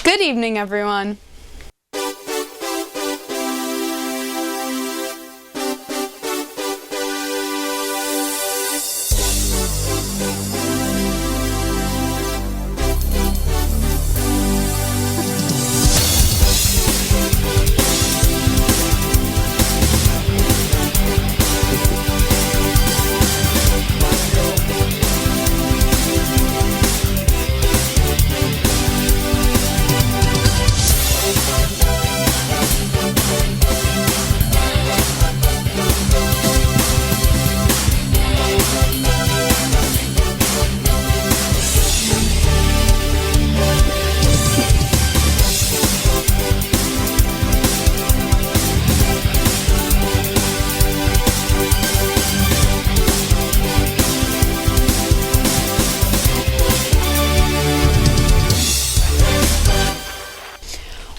Good evening, everyone.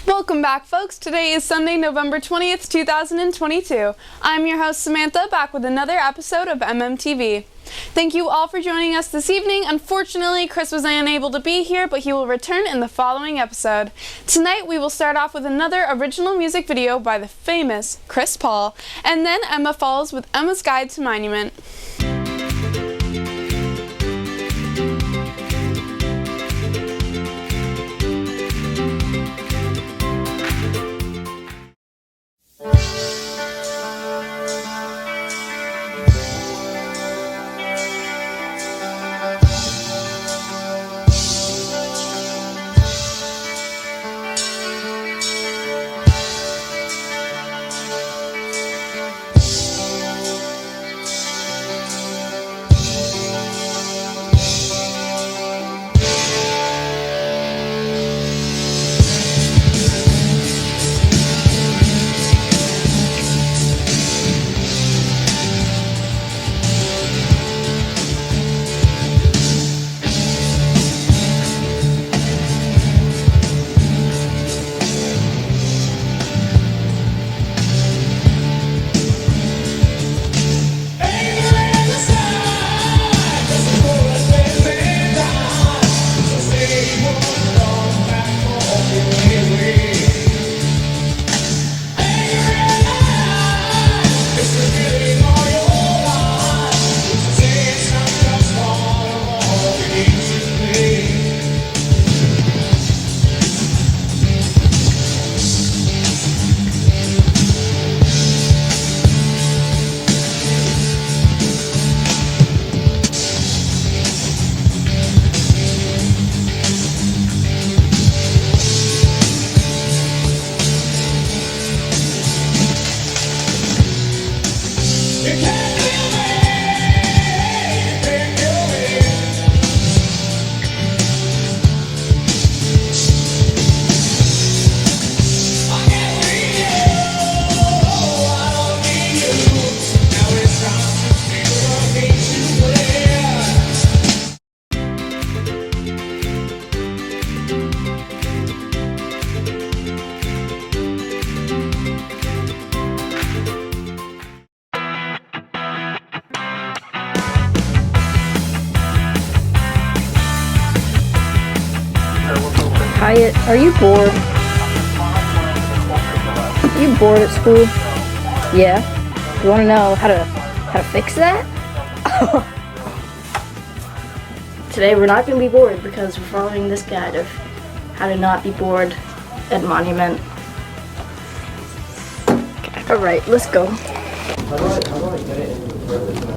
Welcome back, folks. Today is Sunday, November 20th, 2022. I'm your host, Samantha, back with another episode of MMTV. Thank you all for joining us this evening. Unfortunately, Chris was unable to be here, but he will return in the following episode. Tonight, we will start off with another original music video by the famous Chris Paul, and then Emma follows with Emma's Guide to Monument. Hyatt, are you bored? Are you bored at school? Yeah? You want to know how to fix that? Today we're not going to be bored because we're following this guide of how to not be bored at Monument. Okay. Alright, let's go. How do I get it into the further?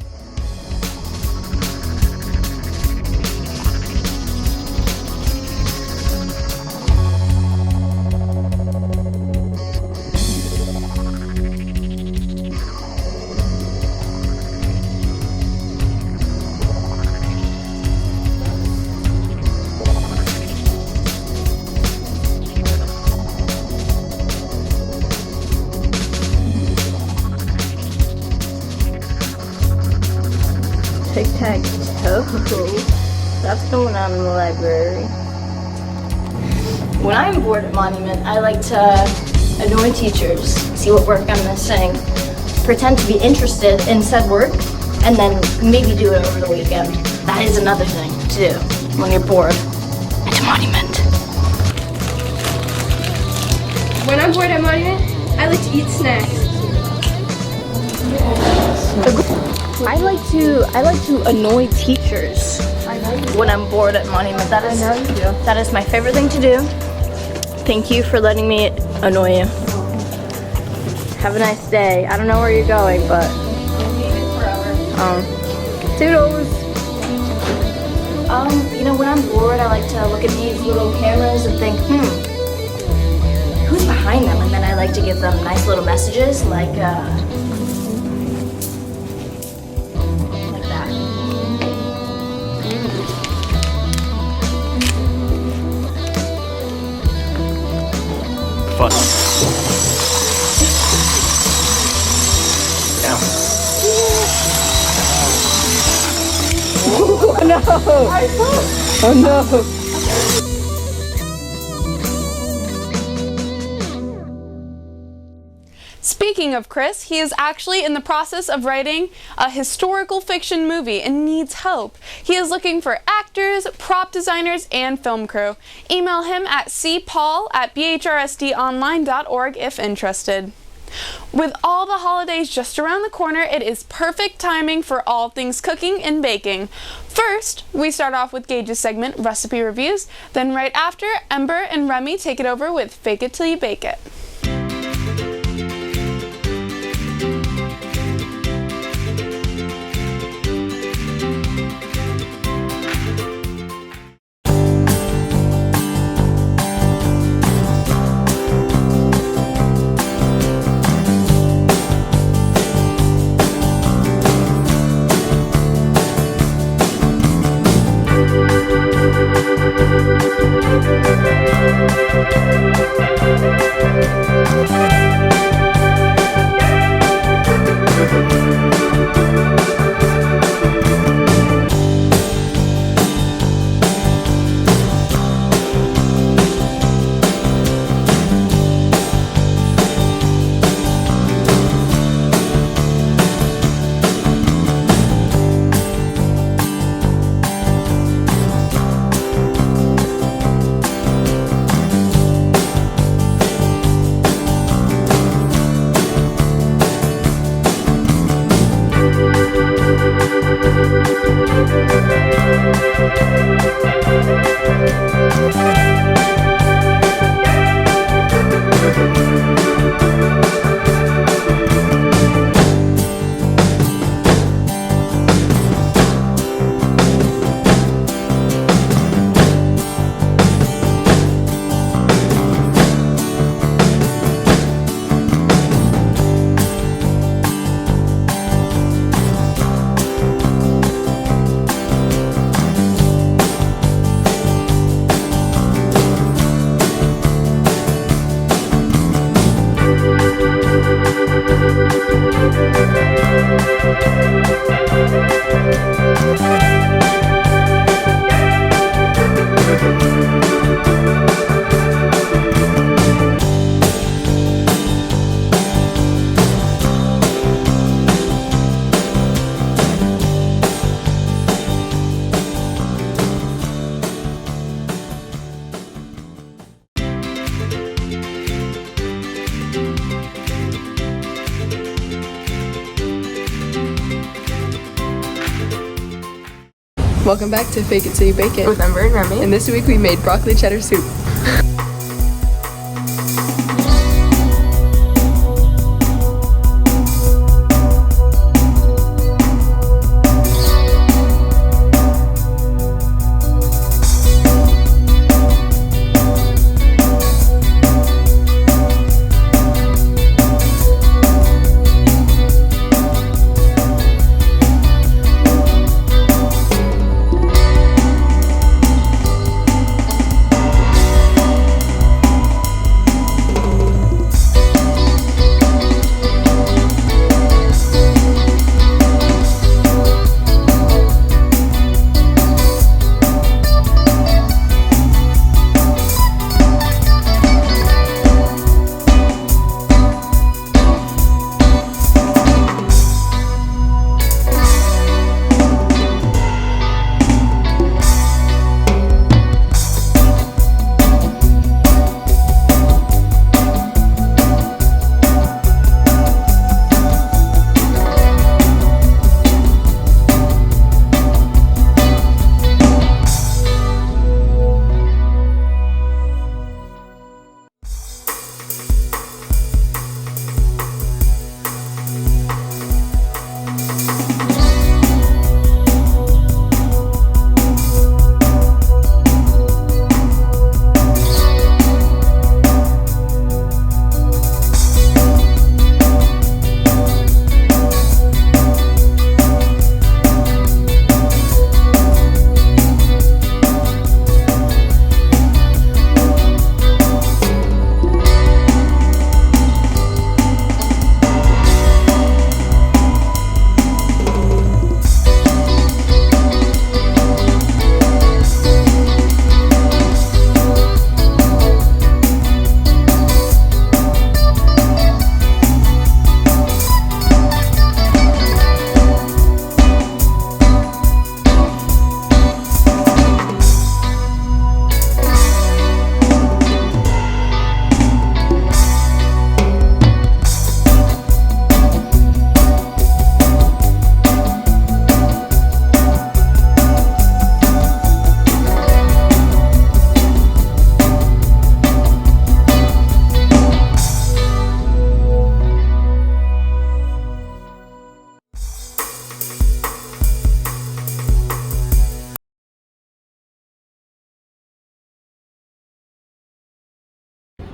Tic-tac-toe. That's going on in the library. When I'm bored at Monument, I like to annoy teachers, see what work I'm missing, pretend to be interested in said work, and then maybe do it over the weekend. That is another thing to do when you're bored at Monument. I'm bored at Monument, I like to eat snacks. I like to annoy teachers when I'm bored at Monument. That is my favorite thing to do. Thank you for letting me annoy you. Have a nice day. I don't know where you're going, but toodles. You know, when I'm bored, I like to look at these little cameras and think, who's behind them? And then I like to give them nice little messages like that. Fun. Down. Oh no! Oh no! Speaking of Chris, he is actually in the process of writing a historical fiction movie and needs help. He is looking for actors, prop designers, and film crew. Email him at cpaul@bhrsdonline.org if interested. With all the holidays just around the corner, it is perfect timing for all things cooking and baking. First, we start off with Gage's segment, Recipe Reviews. Then right after, Ember and Remy take it over with Fake It Till You Bake It. Welcome back to Fake It Till You Bake It With Ember and Remy. and this week we made broccoli cheddar soup.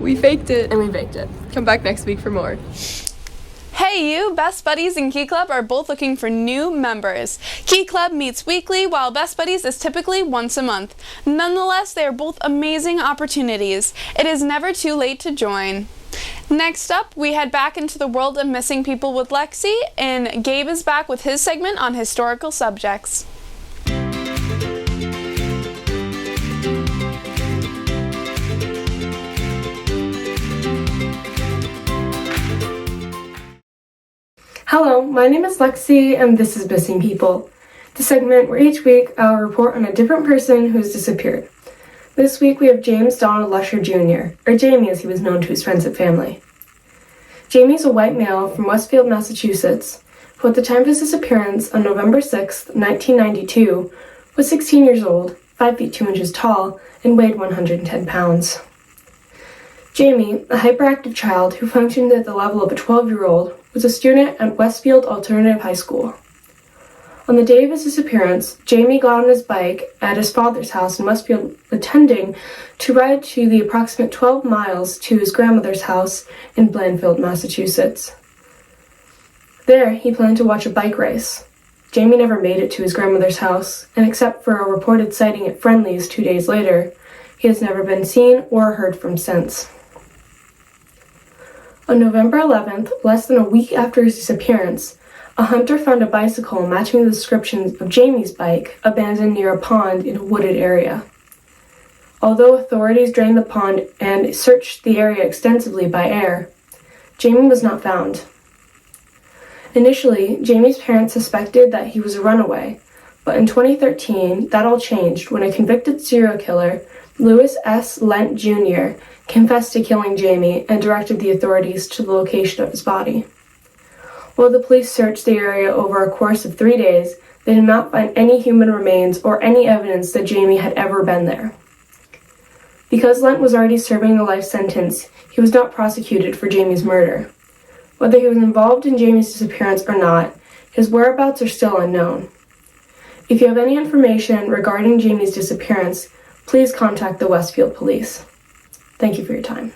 We faked it. And we baked it. Come back next week for more. Hey you! Best Buddies and Key Club are both looking for new members. Key Club meets weekly while Best Buddies is typically once a month. Nonetheless, they are both amazing opportunities. It is never too late to join. Next up, we head back into the world of missing people with Lexi, and Gabe is back with his segment on historical subjects. Hello, my name is Lexi, and this is Missing People, the segment where each week I'll report on a different person who's disappeared. This week we have James Donald Lusher Jr., or Jamie as he was known to his friends and family. Jamie's a white male from Westfield, Massachusetts, who at the time of his disappearance on November 6, 1992, was 16 years old, 5 feet 2 inches tall, and weighed 110 pounds. Jamie, a hyperactive child who functioned at the level of a 12-year-old, was a student at Westfield Alternative High School. On the day of his disappearance, Jamie got on his bike at his father's house in Westfield, intending to ride to the approximate 12 miles to his grandmother's house in Blandfield, Massachusetts. There, he planned to watch a bike race. Jamie never made it to his grandmother's house, and except for a reported sighting at Friendly's 2 days later, he has never been seen or heard from since. On November 11th, less than a week after his disappearance, a hunter found a bicycle matching the description of Jamie's bike abandoned near a pond in a wooded area. Although authorities drained the pond and searched the area extensively by air, Jamie was not found. Initially, Jamie's parents suspected that he was a runaway, but in 2013, that all changed when a convicted serial killer, Louis S. Lent Jr., confessed to killing Jamie and directed the authorities to the location of his body. While the police searched the area over a course of 3 days, they did not find any human remains or any evidence that Jamie had ever been there. Because Lent was already serving a life sentence, he was not prosecuted for Jamie's murder. Whether he was involved in Jamie's disappearance or not, his whereabouts are still unknown. If you have any information regarding Jamie's disappearance, please contact the Westfield Police. Thank you for your time.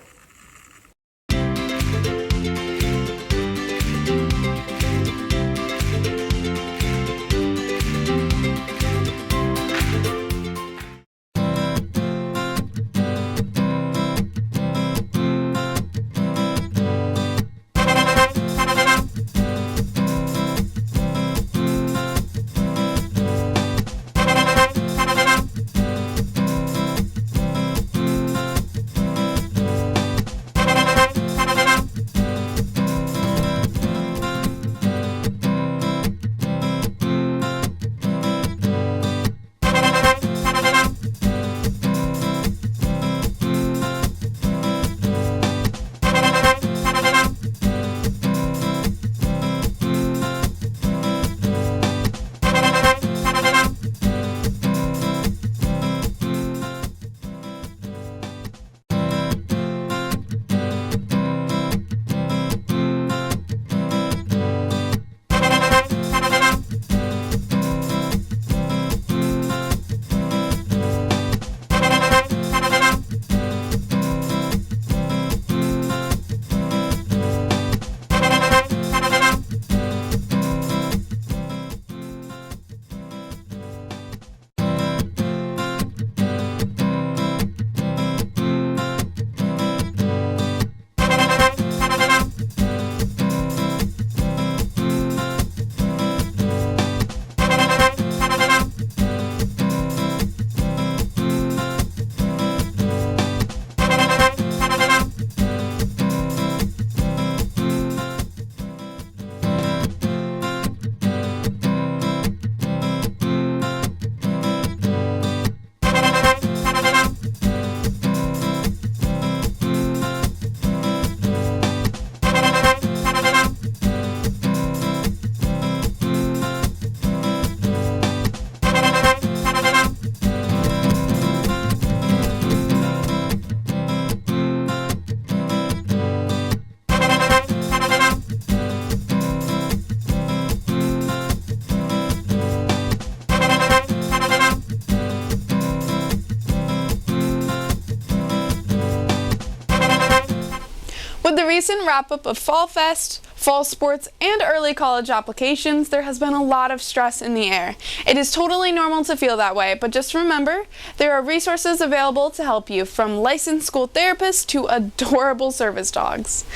With the recent wrap-up of Fall Fest, fall sports, and early college applications, there has been a lot of stress in the air. It is totally normal to feel that way, but just remember, there are resources available to help you, from licensed school therapists to adorable service dogs.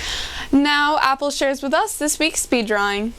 Now, Apple shares with us this week's speed drawing.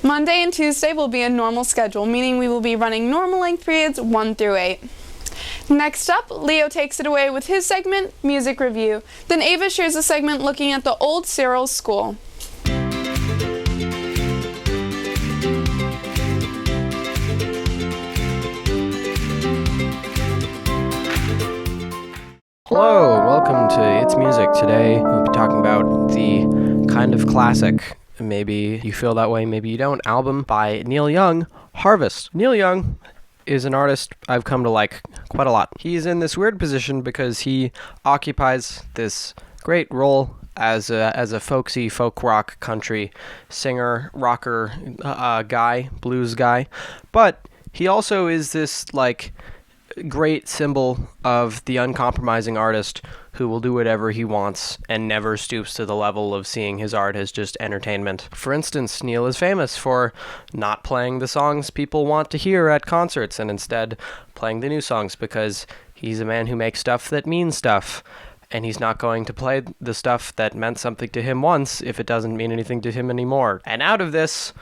Monday and Tuesday will be a normal schedule, meaning we will be running normal length periods 1 through 8. Next up, Leo takes it away with his segment, Music Review. Then Ava shares a segment looking at the Old Cyril School. Hello, welcome to It's Music. Today we'll be talking about the kind of classic, maybe you feel that way, maybe you don't, album by Neil Young, Harvest. Neil Young is an artist I've come to like quite a lot. He's in this weird position because he occupies this great role as a folksy, folk rock, country singer, rocker guy, blues guy, but he also is this like great symbol of the uncompromising artist who will do whatever he wants and never stoops to the level of seeing his art as just entertainment. For instance, Neil is famous for not playing the songs people want to hear at concerts and instead playing the new songs, because he's a man who makes stuff that means stuff, and he's not going to play the stuff that meant something to him once if it doesn't mean anything to him anymore. And out of this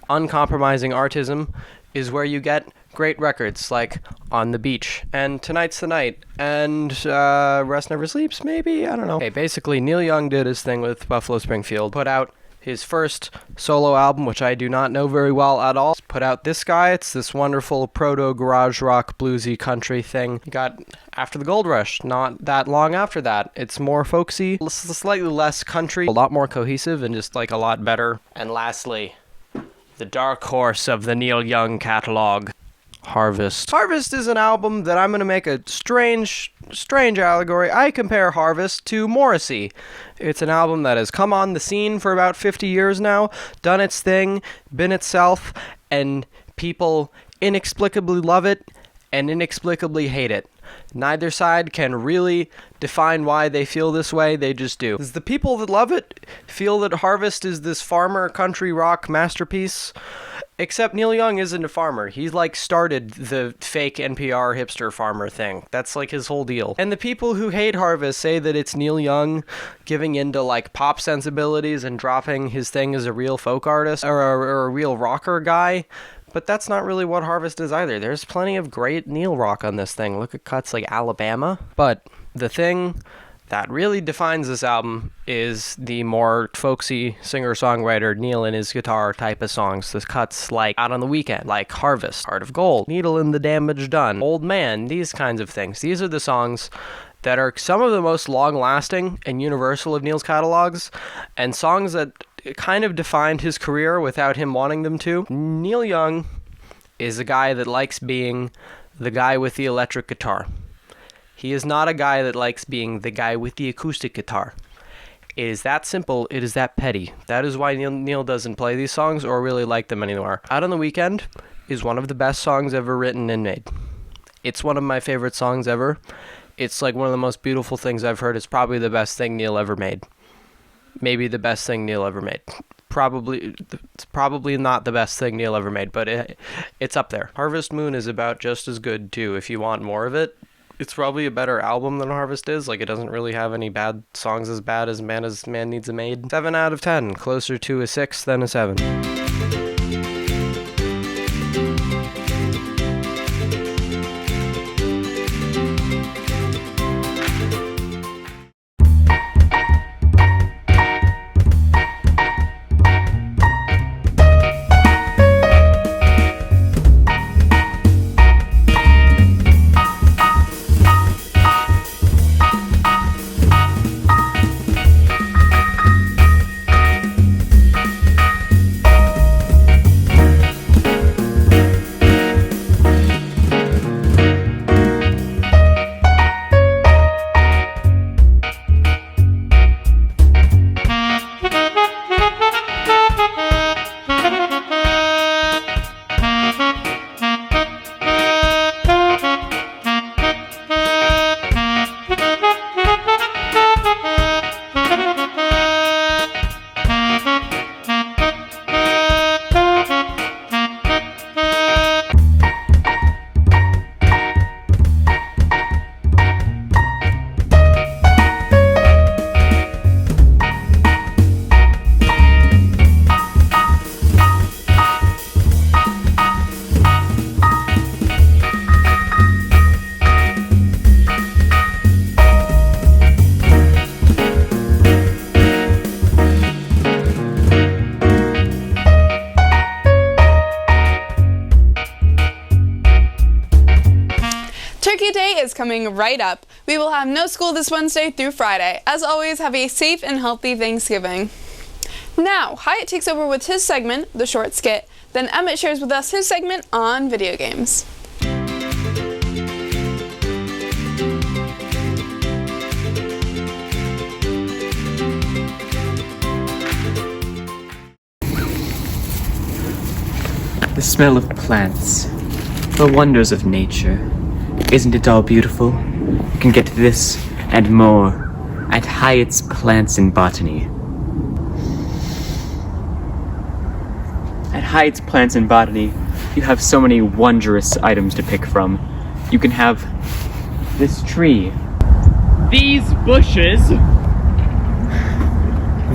uncompromising artism is where you get great records like On the Beach and Tonight's the Night and Rest Never Sleeps, maybe? I don't know. Okay, basically, Neil Young did his thing with Buffalo Springfield, put out his first solo album, which I do not know very well at all. Put out this guy. It's this wonderful proto-garage rock, bluesy country thing. He got After the Gold Rush, not that long after that. It's more folksy, slightly less country, a lot more cohesive, and just like a lot better. And lastly, the dark horse of the Neil Young catalog, Harvest. Harvest is an album that I'm going to make a strange allegory. I compare Harvest to Morrissey. It's an album that has come on the scene for about 50 years now, done its thing, been itself, and people inexplicably love it and inexplicably hate it. Neither side can really define why they feel this way, they just do. The people that love it feel that Harvest is this farmer country rock masterpiece, except Neil Young isn't a farmer. He's started the fake NPR hipster farmer thing. That's his whole deal. And the people who hate Harvest say that it's Neil Young giving into pop sensibilities and dropping his thing as a real folk artist or a real rocker guy. But that's not really what Harvest is either. There's plenty of great Neil rock on this thing. Look at cuts like Alabama. But the thing that really defines this album is the more folksy singer-songwriter Neil and his guitar type of songs. The cuts like Out on the Weekend, like Harvest, Heart of Gold, Needle in the Damage Done, Old Man, these kinds of things. These are the songs that are some of the most long-lasting and universal of Neil's catalogs, and songs that kind of defined his career without him wanting them to. Neil Young is a guy that likes being the guy with the electric guitar. He is not a guy that likes being the guy with the acoustic guitar. It is that simple. It is that petty. That is why Neil doesn't play these songs or really like them anymore. Out on the Weekend is one of the best songs ever written and made. It's one of my favorite songs ever. It's one of the most beautiful things I've heard. It's probably the best thing Neil ever made. Maybe the best thing Neil ever made. It's probably not the best thing Neil ever made, but it's up there. Harvest Moon is about just as good, too, if you want more of it. It's probably a better album than Harvest is. It doesn't really have any bad songs as bad as Man Needs a Maid. 7 out of 10. Closer to a 6 than a 7. Turkey Day is coming right up. We will have no school this Wednesday through Friday. As always, have a safe and healthy Thanksgiving. Now, Hyatt takes over with his segment, The Short Skit. Then Emmett shares with us his segment on video games. The smell of plants, the wonders of nature. Isn't it all beautiful? You can get this and more at Hyatt's Plants and Botany. At Hyatt's Plants and Botany, you have so many wondrous items to pick from. You can have this tree, these bushes,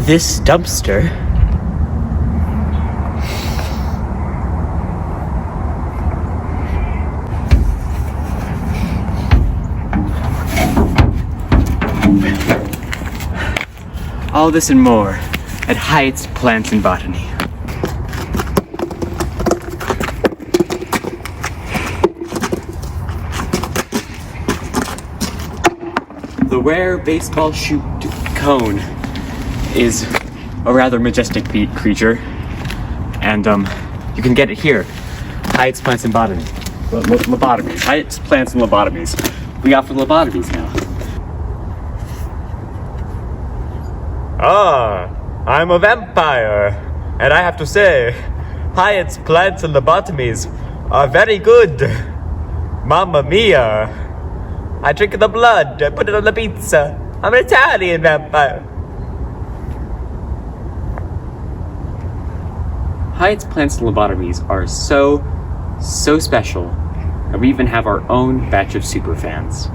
this dumpster, all this and more at Hyatt's Plants and Botany. The rare baseball shoot cone is a rather majestic creature, and you can get it here. Hyatt's Plants and Botany. Lobotomies. Hyatt's Plants and Lobotomies. We offer lobotomies now. Ah, I'm a vampire, and I have to say, Hyatt's Plants and Lobotomies very good. Mamma mia. I drink the blood, I put it on the pizza. I'm an Italian vampire. Hyatt's plants and lobotomies are so special. And we even have our own batch of super fans.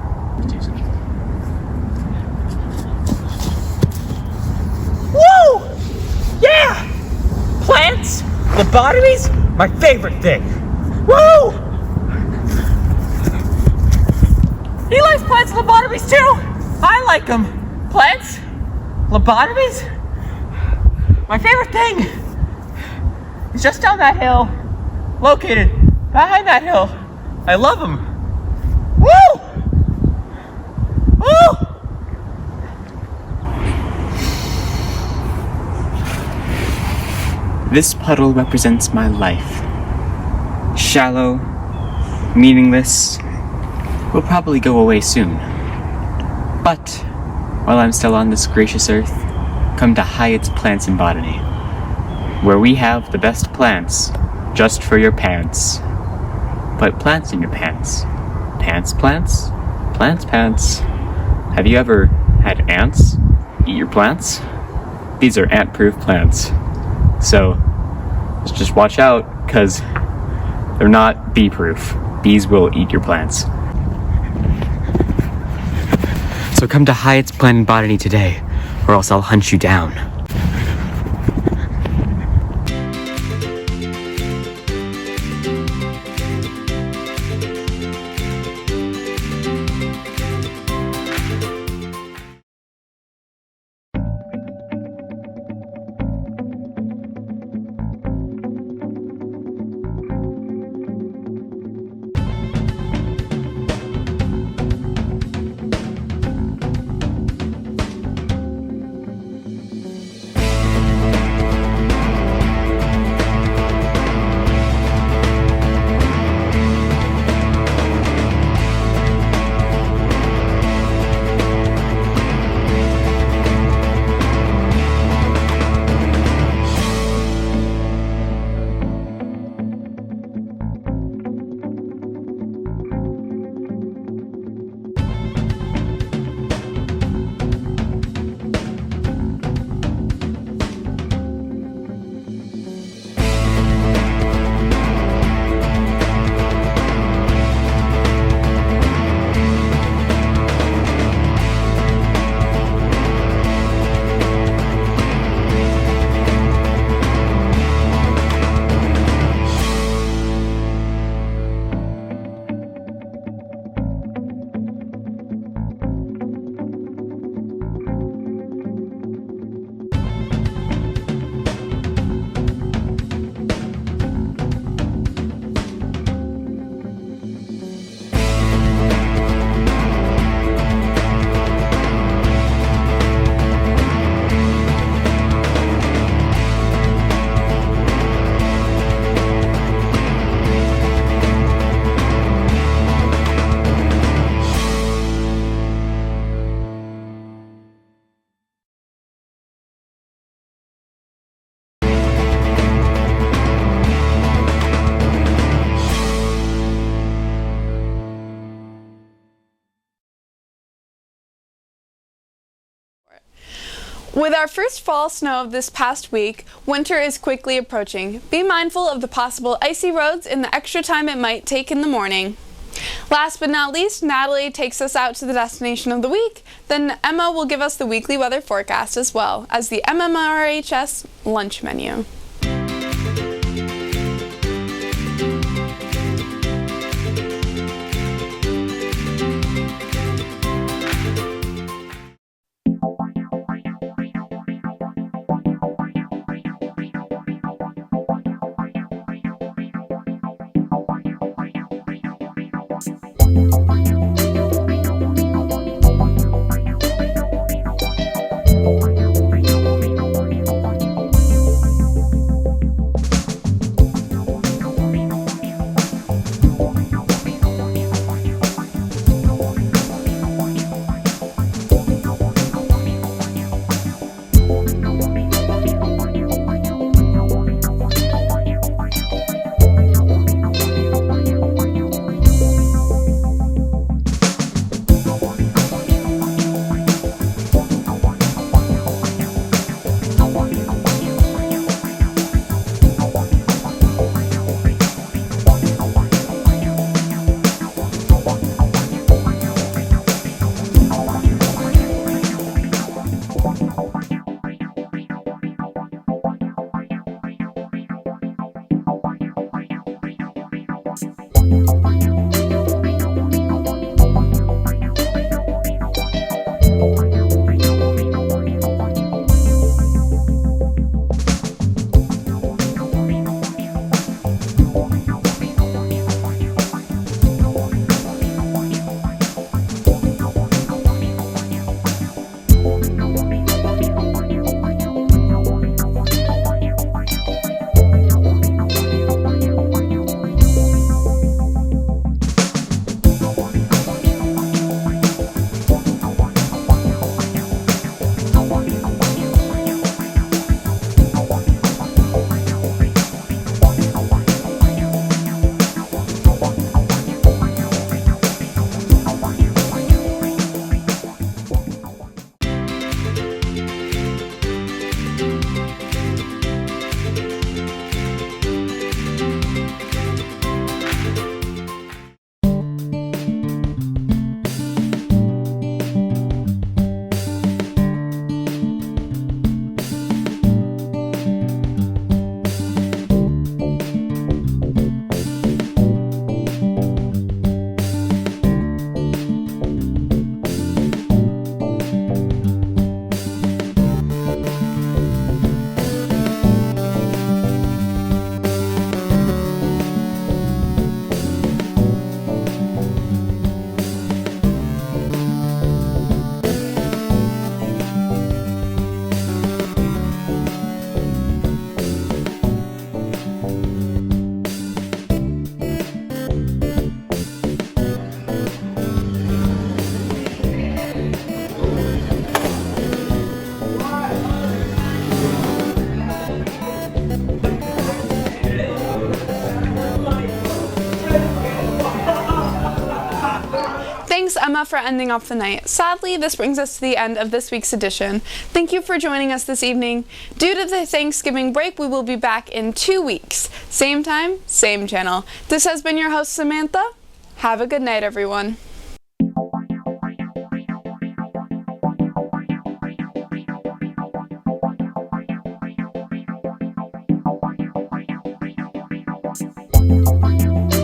Woo! Yeah! Plants, lobotomies, my favorite thing. Woo! He likes plants and lobotomies too. I like them. Plants, lobotomies, my favorite thing. It's just down that hill, located behind that hill. I love them. Woo! Woo! This puddle represents my life. Shallow, meaningless, will probably go away soon. But while I'm still on this gracious earth, come to Hyatt's Plants and Botany, where we have the best plants just for your pants. Put plants in your pants. Pants, plants? Plants, pants. Have you ever had ants eat your plants? These are ant-proof plants. So, just watch out, because they're not bee-proof. Bees will eat your plants. So come to Hyatt's Plant and Botany today, or else I'll hunt you down. With our first fall snow of this past week, winter is quickly approaching. Be mindful of the possible icy roads and the extra time it might take in the morning. Last but not least, Natalie takes us out to the destination of the week. Then Emma will give us the weekly weather forecast as well as the MMRHS lunch menu. Thanks, Emma, for ending off the night. Sadly, this brings us to the end of this week's edition. Thank you for joining us this evening. Due to the Thanksgiving break, we will be back in 2 weeks. Same time, same channel. This has been your host, Samantha. Have a good night, everyone. Thank you.